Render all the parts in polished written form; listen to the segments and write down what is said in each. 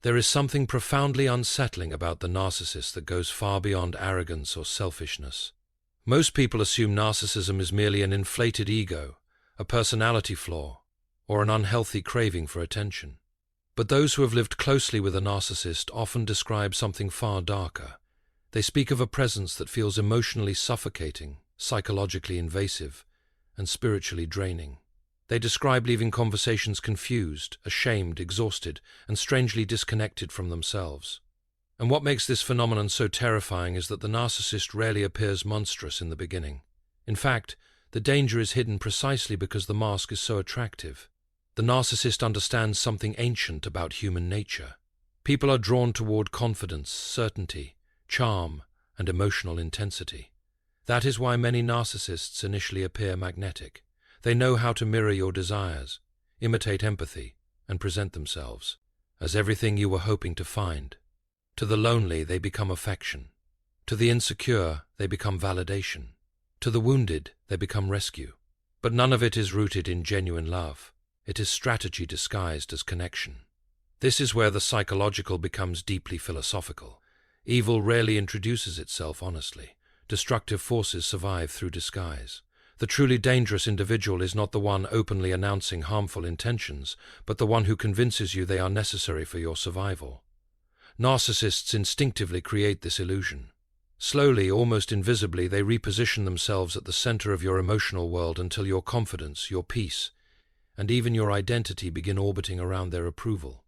There is something profoundly unsettling about the narcissist that goes far beyond arrogance or selfishness. Most people assume narcissism is merely an inflated ego, a personality flaw, or an unhealthy craving for attention. But those who have lived closely with a narcissist often describe something far darker. They speak of a presence that feels emotionally suffocating, psychologically invasive, and spiritually draining. They describe leaving conversations confused, ashamed, exhausted, and strangely disconnected from themselves. And what makes this phenomenon so terrifying is that the narcissist rarely appears monstrous in the beginning. In fact, the danger is hidden precisely because the mask is so attractive. The narcissist understands something ancient about human nature. People are drawn toward confidence, certainty, charm, and emotional intensity. That is why many narcissists initially appear magnetic. They know how to mirror your desires, imitate empathy, and present themselves as everything you were hoping to find. To the lonely, they become affection. To the insecure, they become validation. To the wounded, they become rescue. But none of it is rooted in genuine love. It is strategy disguised as connection. This is where the psychological becomes deeply philosophical. Evil rarely introduces itself honestly. Destructive forces survive through disguise. The truly dangerous individual is not the one openly announcing harmful intentions, but the one who convinces you they are necessary for your survival. Narcissists instinctively create this illusion. Slowly, almost invisibly, they reposition themselves at the center of your emotional world until your confidence, your peace, and even your identity begin orbiting around their approval.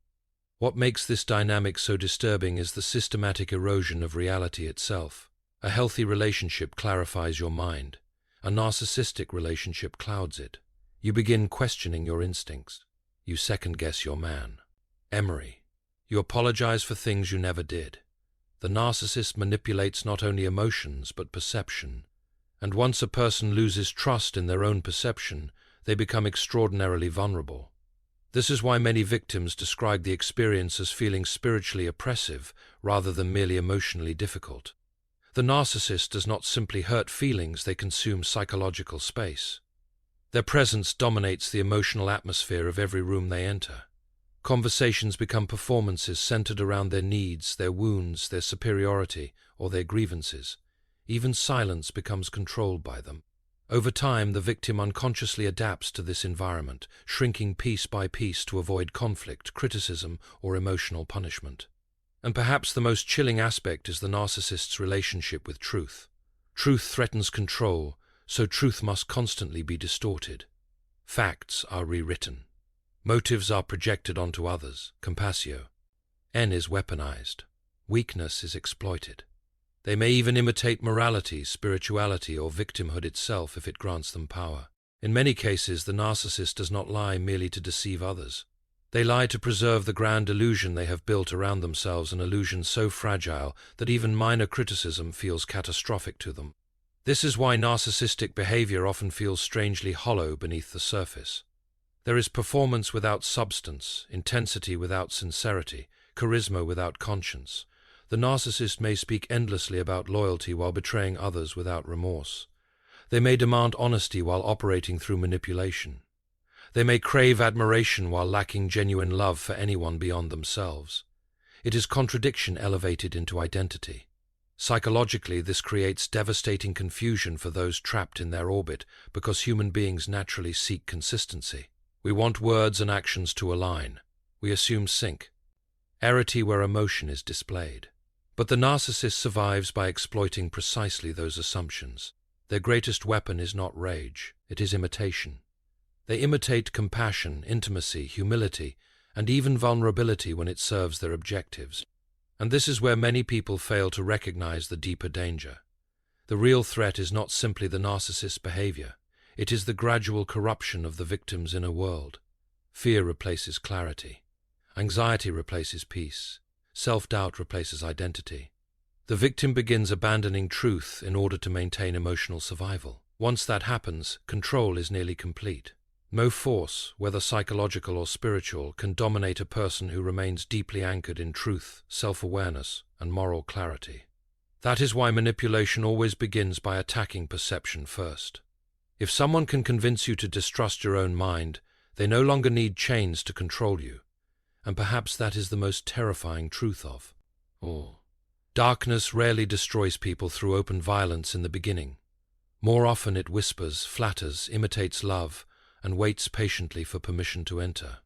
What makes this dynamic so disturbing is the systematic erosion of reality itself. A healthy relationship clarifies your mind. A narcissistic relationship clouds it. You begin questioning your instincts. You second-guess your man. Emery. You apologize for things you never did. The narcissist manipulates not only emotions but perception. And once a person loses trust in their own perception, they become extraordinarily vulnerable. This is why many victims describe the experience as feeling spiritually oppressive rather than merely emotionally difficult. The narcissist does not simply hurt feelings, they consume psychological space. Their presence dominates the emotional atmosphere of every room they enter. Conversations become performances centered around their needs, their wounds, their superiority, or their grievances. Even silence becomes controlled by them. Over time, the victim unconsciously adapts to this environment, shrinking piece by piece to avoid conflict, criticism, or emotional punishment. And perhaps the most chilling aspect is the narcissist's relationship with truth. Truth threatens control, so truth must constantly be distorted. Facts are rewritten. Motives are projected onto others, compassio. N is weaponized. Weakness is exploited. They may even imitate morality, spirituality, or victimhood itself if it grants them power. In many cases, the narcissist does not lie merely to deceive others. They lie to preserve the grand illusion they have built around themselves, an illusion so fragile that even minor criticism feels catastrophic to them. This is why narcissistic behavior often feels strangely hollow beneath the surface. There is performance without substance, intensity without sincerity, charisma without conscience. The narcissist may speak endlessly about loyalty while betraying others without remorse. They may demand honesty while operating through manipulation. They may crave admiration while lacking genuine love for anyone beyond themselves. It is contradiction elevated into identity. Psychologically, this creates devastating confusion for those trapped in their orbit because human beings naturally seek consistency. We want words and actions to align. We assume sync. Arity where emotion is displayed. But the narcissist survives by exploiting precisely those assumptions. Their greatest weapon is not rage, it is imitation. They imitate compassion, intimacy, humility, and even vulnerability when it serves their objectives. And this is where many people fail to recognize the deeper danger. The real threat is not simply the narcissist's behavior. It is the gradual corruption of the victim's inner world. Fear replaces clarity. Anxiety replaces peace. Self-doubt replaces identity. The victim begins abandoning truth in order to maintain emotional survival. Once that happens, control is nearly complete. No force, whether psychological or spiritual, can dominate a person who remains deeply anchored in truth, self-awareness, and moral clarity. That is why manipulation always begins by attacking perception first. If someone can convince you to distrust your own mind, they no longer need chains to control you. and perhaps that is the most terrifying truth of all. Darkness rarely destroys people through open violence in the beginning. More often it whispers, flatters, imitates love, and waits patiently for permission to enter.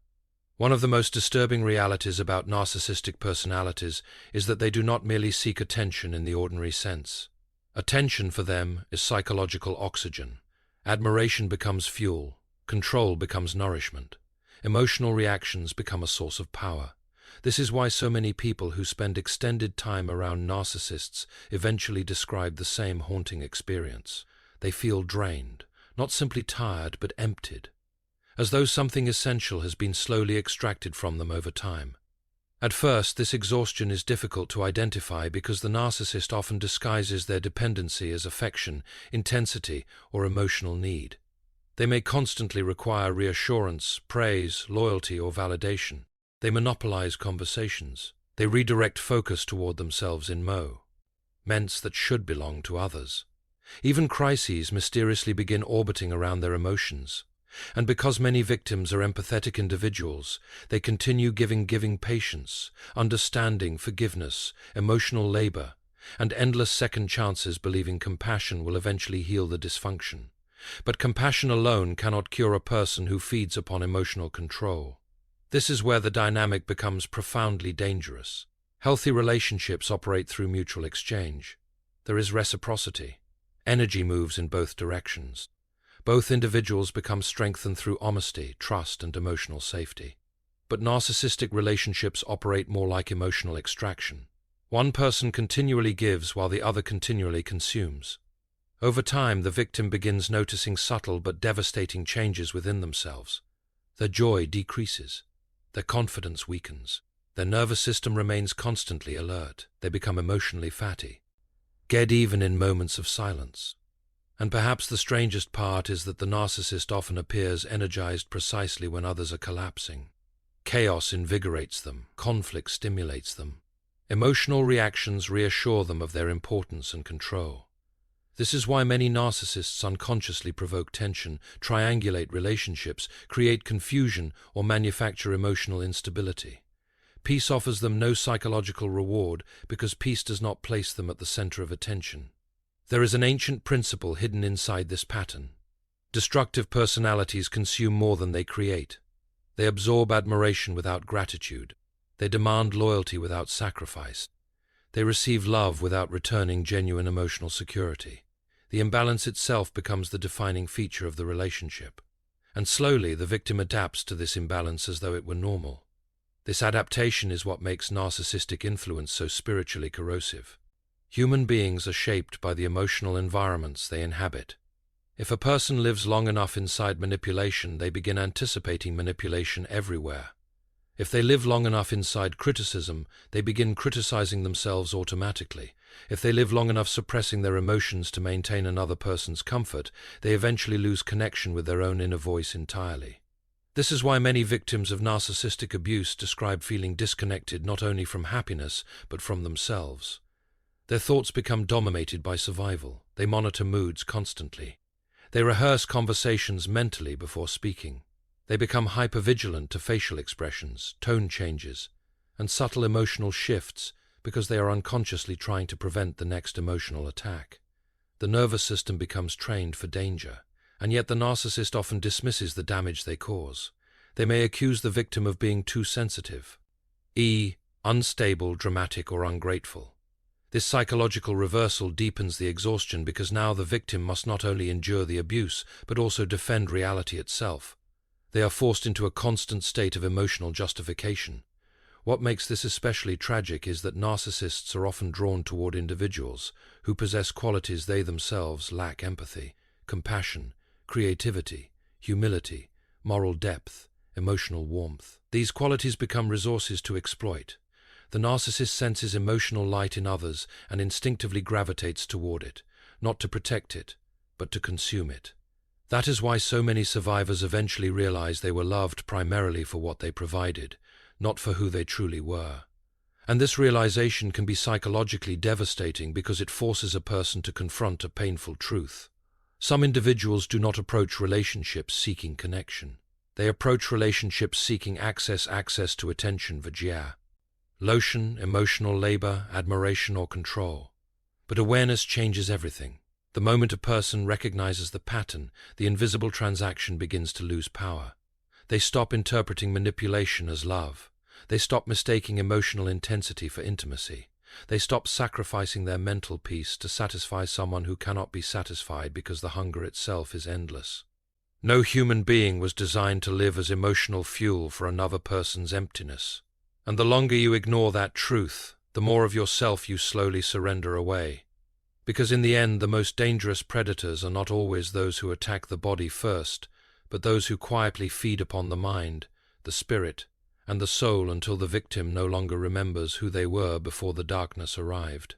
One of the most disturbing realities about narcissistic personalities is that they do not merely seek attention in the ordinary sense. Attention for them is psychological oxygen. Admiration becomes fuel. Control becomes nourishment. Emotional reactions become a source of power. This is why so many people who spend extended time around narcissists eventually describe the same haunting experience. They feel drained, not simply tired, but emptied, as though something essential has been slowly extracted from them over time. At first, this exhaustion is difficult to identify because the narcissist often disguises their dependency as affection, intensity, or emotional need. They may constantly require reassurance, praise, loyalty, or validation. They monopolize conversations. They redirect focus toward themselves in moments that should belong to others. Even crises mysteriously begin orbiting around their emotions. And because many victims are empathetic individuals, they continue giving patience, understanding, forgiveness, emotional labor, and endless second chances, believing compassion will eventually heal the dysfunction. But compassion alone cannot cure a person who feeds upon emotional control. This is where the dynamic becomes profoundly dangerous. Healthy relationships operate through mutual exchange. There is reciprocity. Energy moves in both directions. Both individuals become strengthened through honesty, trust, and emotional safety. But narcissistic relationships operate more like emotional extraction. One person continually gives while the other continually consumes. Over time, the victim begins noticing subtle but devastating changes within themselves. Their joy decreases. Their confidence weakens. Their nervous system remains constantly alert. They become emotionally fatty, get even in moments of silence. And perhaps the strangest part is that the narcissist often appears energized precisely when others are collapsing. Chaos invigorates them, conflict stimulates them. Emotional reactions reassure them of their importance and control. This is why many narcissists unconsciously provoke tension, triangulate relationships, create confusion, or manufacture emotional instability. Peace offers them no psychological reward because peace does not place them at the center of attention. There is an ancient principle hidden inside this pattern. Destructive personalities consume more than they create. They absorb admiration without gratitude. They demand loyalty without sacrifice. They receive love without returning genuine emotional security. The imbalance itself becomes the defining feature of the relationship. And slowly, the victim adapts to this imbalance as though it were normal. This adaptation is what makes narcissistic influence so spiritually corrosive. Human beings are shaped by the emotional environments they inhabit. If a person lives long enough inside manipulation, they begin anticipating manipulation everywhere. If they live long enough inside criticism, they begin criticizing themselves automatically. If they live long enough suppressing their emotions to maintain another person's comfort, they eventually lose connection with their own inner voice entirely. This is why many victims of narcissistic abuse describe feeling disconnected not only from happiness, but from themselves. Their thoughts become dominated by survival. They monitor moods constantly. They rehearse conversations mentally before speaking. They become hypervigilant to facial expressions, tone changes, and subtle emotional shifts because they are unconsciously trying to prevent the next emotional attack. The nervous system becomes trained for danger, and yet the narcissist often dismisses the damage they cause. They may accuse the victim of being too sensitive, unstable, dramatic, or ungrateful. This psychological reversal deepens the exhaustion because now the victim must not only endure the abuse, but also defend reality itself. They are forced into a constant state of emotional justification. What makes this especially tragic is that narcissists are often drawn toward individuals who possess qualities they themselves lack: empathy, compassion, creativity, humility, moral depth, emotional warmth. These qualities become resources to exploit. The narcissist senses emotional light in others and instinctively gravitates toward it, not to protect it, but to consume it. That is why so many survivors eventually realize they were loved primarily for what they provided, not for who they truly were. And this realization can be psychologically devastating because it forces a person to confront a painful truth. Some individuals do not approach relationships seeking connection. They approach relationships seeking access to attention, vajaya, lotion, emotional labor, admiration, or control. But awareness changes everything. The moment a person recognizes the pattern, the invisible transaction begins to lose power. They stop interpreting manipulation as love. They stop mistaking emotional intensity for intimacy. They stop sacrificing their mental peace to satisfy someone who cannot be satisfied because the hunger itself is endless. No human being was designed to live as emotional fuel for another person's emptiness. And the longer you ignore that truth, the more of yourself you slowly surrender away. Because in the end, the most dangerous predators are not always those who attack the body first, but those who quietly feed upon the mind, the spirit, and the soul until the victim no longer remembers who they were before the darkness arrived.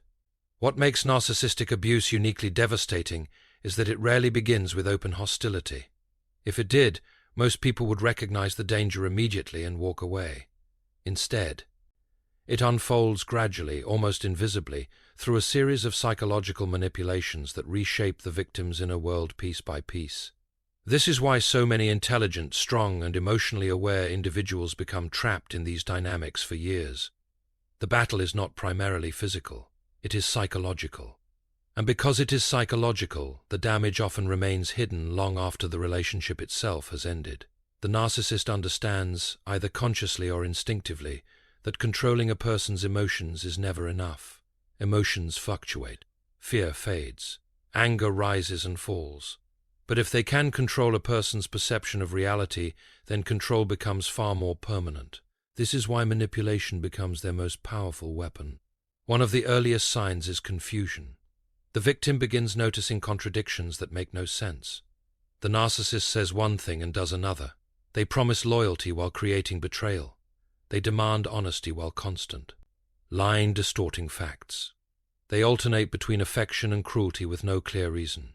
What makes narcissistic abuse uniquely devastating is that it rarely begins with open hostility. If it did, most people would recognize the danger immediately and walk away. Instead, it unfolds gradually, almost invisibly, through a series of psychological manipulations that reshape the victim's inner world piece by piece. This is why so many intelligent, strong, and emotionally aware individuals become trapped in these dynamics for years. The battle is not primarily physical, it is psychological. And because it is psychological, the damage often remains hidden long after the relationship itself has ended. The narcissist understands, either consciously or instinctively, that controlling a person's emotions is never enough. Emotions fluctuate. Fear fades. Anger rises and falls. But if they can control a person's perception of reality, then control becomes far more permanent. This is why manipulation becomes their most powerful weapon. One of the earliest signs is confusion. The victim begins noticing contradictions that make no sense. The narcissist says one thing and does another. They promise loyalty while creating betrayal. They demand honesty while constant, lying, distorting facts. They alternate between affection and cruelty with no clear reason.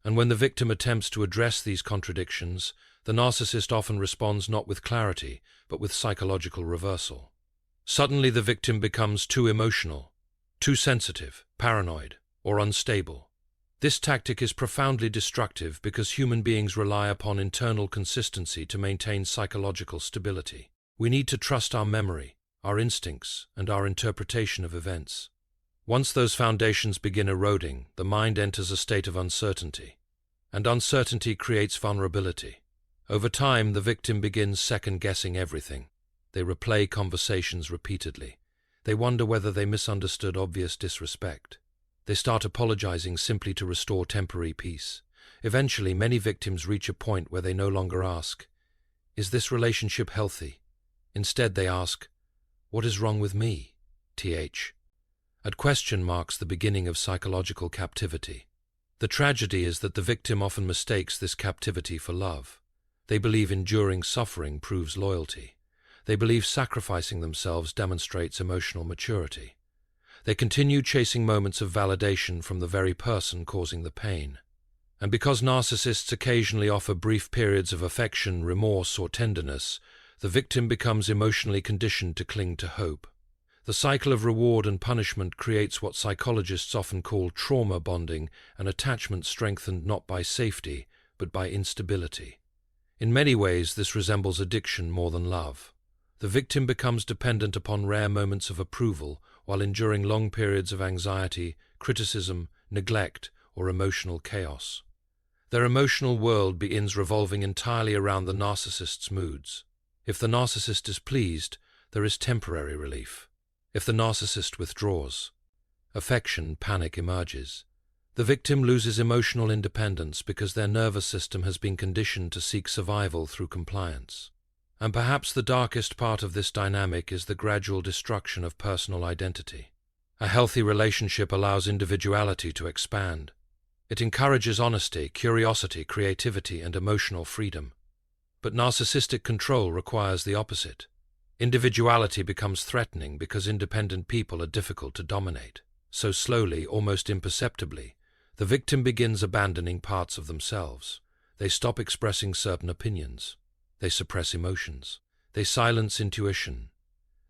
And when the victim attempts to address these contradictions, the narcissist often responds not with clarity, but with psychological reversal. Suddenly the victim becomes too emotional, too sensitive, paranoid, or unstable. This tactic is profoundly destructive because human beings rely upon internal consistency to maintain psychological stability. We need to trust our memory, our instincts, and our interpretation of events. Once those foundations begin eroding, the mind enters a state of uncertainty, and uncertainty creates vulnerability. Over time, the victim begins second-guessing everything. They replay conversations repeatedly. They wonder whether they misunderstood obvious disrespect. They start apologizing simply to restore temporary peace. Eventually, many victims reach a point where they no longer ask, "Is this relationship healthy?" Instead, they ask, "What is wrong with me?" That question marks the beginning of psychological captivity. The tragedy is that the victim often mistakes this captivity for love. They believe enduring suffering proves loyalty. They believe sacrificing themselves demonstrates emotional maturity. They continue chasing moments of validation from the very person causing the pain. And because narcissists occasionally offer brief periods of affection, remorse, or tenderness, the victim becomes emotionally conditioned to cling to hope. The cycle of reward and punishment creates what psychologists often call trauma bonding, an attachment strengthened not by safety, but by instability. In many ways, this resembles addiction more than love. The victim becomes dependent upon rare moments of approval while enduring long periods of anxiety, criticism, neglect, or emotional chaos. Their emotional world begins revolving entirely around the narcissist's moods. If the narcissist is pleased, there is temporary relief. If the narcissist withdraws, affection, panic emerges. The victim loses emotional independence because their nervous system has been conditioned to seek survival through compliance. And perhaps the darkest part of this dynamic is the gradual destruction of personal identity. A healthy relationship allows individuality to expand. It encourages honesty, curiosity, creativity, and emotional freedom. But narcissistic control requires the opposite. Individuality becomes threatening because independent people are difficult to dominate. So slowly, almost imperceptibly, the victim begins abandoning parts of themselves. They stop expressing certain opinions. They suppress emotions. They silence intuition.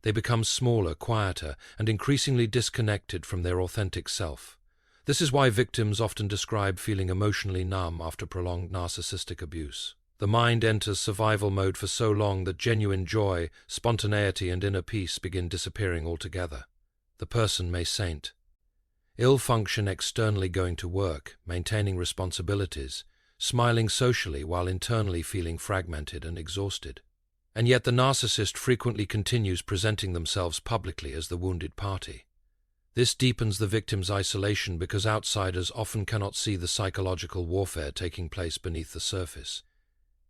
They become smaller, quieter, and increasingly disconnected from their authentic self. This is why victims often describe feeling emotionally numb after prolonged narcissistic abuse. The mind enters survival mode for so long that genuine joy, spontaneity, and inner peace begin disappearing altogether. The person may saint, ill function externally, going to work, maintaining responsibilities, smiling socially while internally feeling fragmented and exhausted. And yet the narcissist frequently continues presenting themselves publicly as the wounded party. This deepens the victim's isolation because outsiders often cannot see the psychological warfare taking place beneath the surface.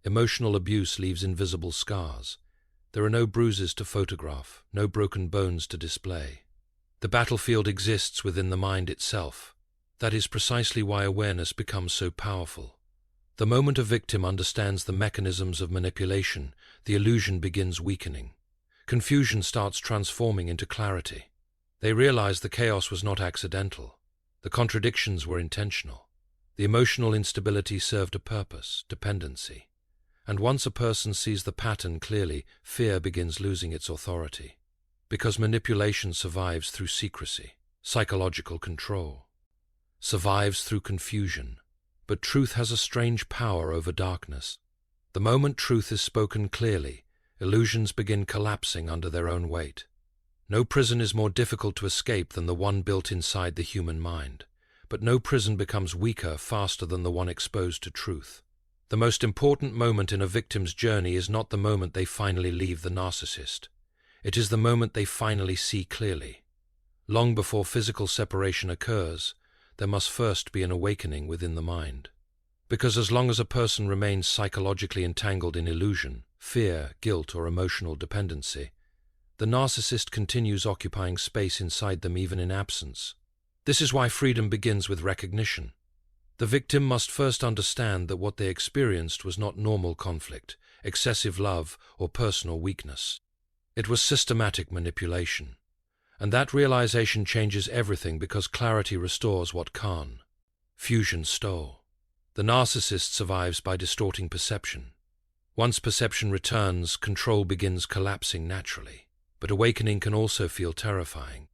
Emotional abuse leaves invisible scars. There are no bruises to photograph, no broken bones to display. The battlefield exists within the mind itself. That is precisely why awareness becomes so powerful. The moment a victim understands the mechanisms of manipulation, the illusion begins weakening. Confusion starts transforming into clarity. They realize the chaos was not accidental. The contradictions were intentional. The emotional instability served a purpose, dependency. And once a person sees the pattern clearly, fear begins losing its authority. Because manipulation survives through secrecy, psychological control, survives through confusion. But truth has a strange power over darkness. The moment truth is spoken clearly, illusions begin collapsing under their own weight. No prison is more difficult to escape than the one built inside the human mind, but no prison becomes weaker faster than the one exposed to truth. The most important moment in a victim's journey is not the moment they finally leave the narcissist. It is the moment they finally see clearly. Long before physical separation occurs, there must first be an awakening within the mind. Because as long as a person remains psychologically entangled in illusion, fear, guilt, or emotional dependency, the narcissist continues occupying space inside them even in absence. This is why freedom begins with recognition. The victim must first understand that what they experienced was not normal conflict, excessive love, or personal weakness. It was systematic manipulation. And that realization changes everything because clarity restores what can. Fusion stole. The narcissist survives by distorting perception. Once perception returns, control begins collapsing naturally. But awakening can also feel terrifying.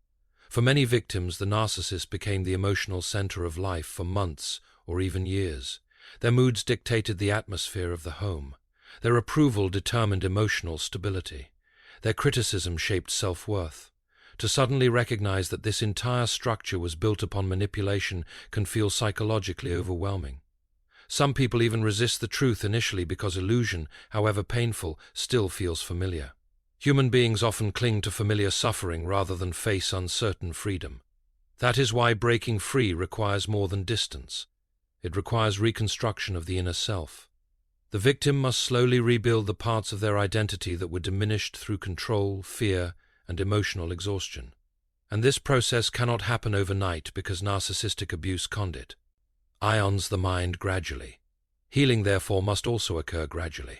For many victims, the narcissist became the emotional center of life for months or even years. Their moods dictated the atmosphere of the home. Their approval determined emotional stability. Their criticism shaped self-worth. To suddenly recognize that this entire structure was built upon manipulation can feel psychologically overwhelming. Some people even resist the truth initially because illusion, however painful, still feels familiar. Human beings often cling to familiar suffering rather than face uncertain freedom. That is why breaking free requires more than distance. It requires reconstruction of the inner self. The victim must slowly rebuild the parts of their identity that were diminished through control, fear, and emotional exhaustion. And this process cannot happen overnight because narcissistic abuse conduit ions the mind gradually. Healing, therefore, must also occur gradually.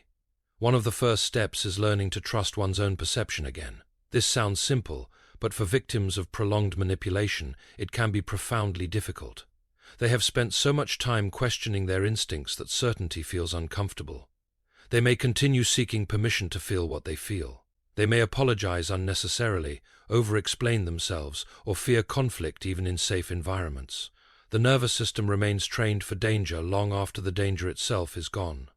One of the first steps is learning to trust one's own perception again. This sounds simple, but for victims of prolonged manipulation, it can be profoundly difficult. They have spent so much time questioning their instincts that certainty feels uncomfortable. They may continue seeking permission to feel what they feel. They may apologize unnecessarily, over-explain themselves, or fear conflict even in safe environments. The nervous system remains trained for danger long after the danger itself is gone.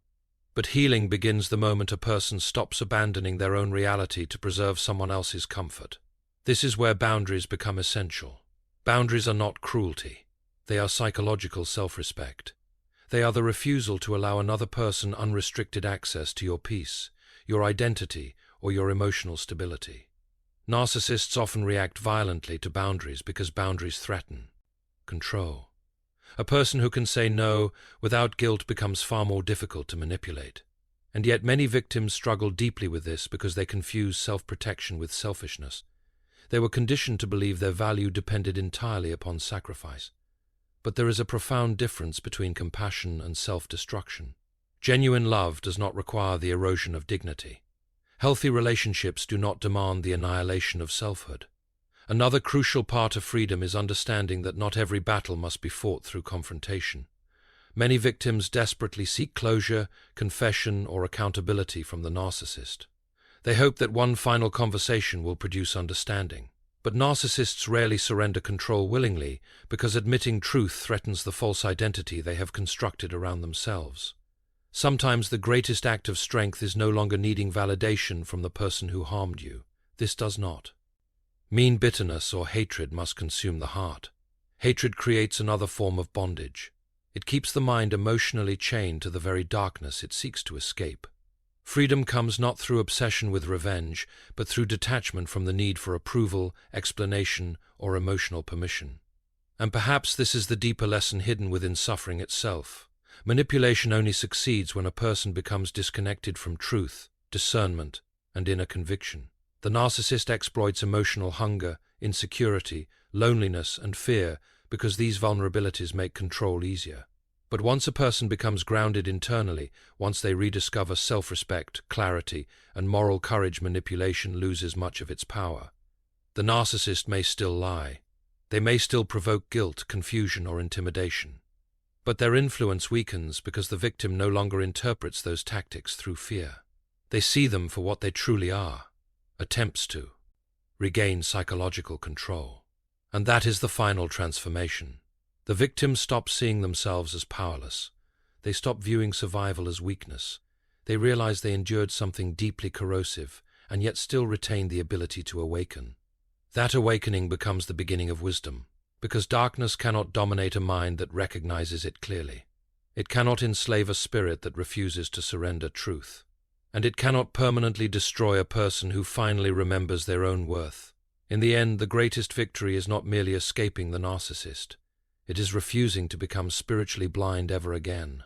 But healing begins the moment a person stops abandoning their own reality to preserve someone else's comfort. This is where boundaries become essential. Boundaries are not cruelty. They are psychological self-respect. They are the refusal to allow another person unrestricted access to your peace, your identity, or your emotional stability. Narcissists often react violently to boundaries because boundaries threaten control. A person who can say no without guilt becomes far more difficult to manipulate. And yet many victims struggle deeply with this because they confuse self-protection with selfishness. They were conditioned to believe their value depended entirely upon sacrifice. But there is a profound difference between compassion and self-destruction. Genuine love does not require the erosion of dignity. Healthy relationships do not demand the annihilation of selfhood. Another crucial part of freedom is understanding that not every battle must be fought through confrontation. Many victims desperately seek closure, confession, or accountability from the narcissist. They hope that one final conversation will produce understanding. But narcissists rarely surrender control willingly because admitting truth threatens the false identity they have constructed around themselves. Sometimes the greatest act of strength is no longer needing validation from the person who harmed you. This does not. Mean bitterness or hatred must consume the heart. Hatred creates another form of bondage. It keeps the mind emotionally chained to the very darkness it seeks to escape. Freedom comes not through obsession with revenge, but through detachment from the need for approval, explanation, or emotional permission. And perhaps this is the deeper lesson hidden within suffering itself. Manipulation only succeeds when a person becomes disconnected from truth, discernment, and inner conviction. The narcissist exploits emotional hunger, insecurity, loneliness, and fear because these vulnerabilities make control easier. But once a person becomes grounded internally, once they rediscover self-respect, clarity, and moral courage, manipulation loses much of its power. The narcissist may still lie. They may still provoke guilt, confusion, or intimidation. But their influence weakens because the victim no longer interprets those tactics through fear. They see them for what they truly are, attempts to regain psychological control. And that is the final transformation. The victims stop seeing themselves as powerless. They stop viewing survival as weakness. They realize they endured something deeply corrosive and yet still retain the ability to awaken. That awakening becomes the beginning of wisdom, because darkness cannot dominate a mind that recognizes it clearly. It cannot enslave a spirit that refuses to surrender truth. And it cannot permanently destroy a person who finally remembers their own worth. In the end, the greatest victory is not merely escaping the narcissist. It is refusing to become spiritually blind ever again.